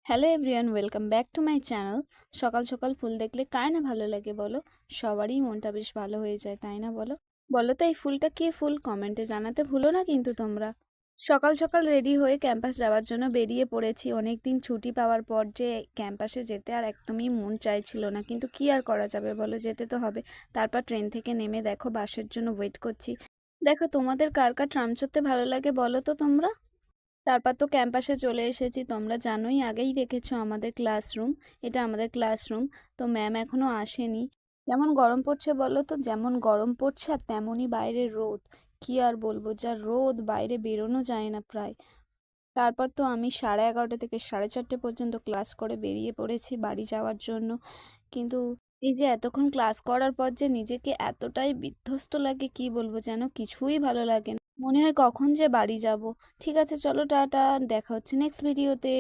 Hello everyone, welcome back to my channel. সকাল সকাল ফুল দেখলে কার না ভালো লাগে বলো? সবারই মনটা বেশ ভালো হয়ে যায়, তাই না বলো? বলো তো এই ফুলটা কি ফুল? কমেন্টে জানাতে ভুলো না কিন্তু তোমরা। সকাল সকাল রেডি হয়ে ক্যাম্পাস যাওয়ার জন্য বেরিয়ে পড়েছি। অনেক দিন ছুটি পাওয়ার পর যে ক্যাম্পাসে যেতে আর একদমই মন চাইছিল না, কিন্তু কি আর করা যাবে বলো, যেতে তো হবে। তারপর ট্রেন থেকে নেমে দেখো বাসের জন্য ওয়েট করছি। দেখো তোমাদের কার কার ট্রাম চড়তে ভালো লাগে বলো তো তোমরা। তারপর তো ক্যাম্পাসে চলে এসেছি, তোমরা জানোই, আগেই দেখেছো আমাদের ক্লাসরুম। এটা আমাদের ক্লাসরুম। তো ম্যাম এখনো আসেনি। যেমন গরম পড়ছে বলো তো, যেমন গরম পড়ছে আর তেমনই বাইরে রোদ। কি আর বলবো, যা রোদ, বাইরে বেরোনো যায় না প্রায়। তারপর তো আমি 11:30 থেকে 4:30 পর্যন্ত ক্লাস করে বেরিয়ে পড়েছি বাড়ি যাওয়ার জন্য। কিন্তু এই যে এতক্ষণ ক্লাস করার পর যে নিজেকে এতটাই বিধ্বস্ত লাগে, কি বলবো, যেন কিছুই ভালো লাগে না। মনে হয় কখন যে বাড়ি যাব। ঠিক আছে, চলো টাটা। দেখা হচ্ছে নেক্সট ভিডিওতে।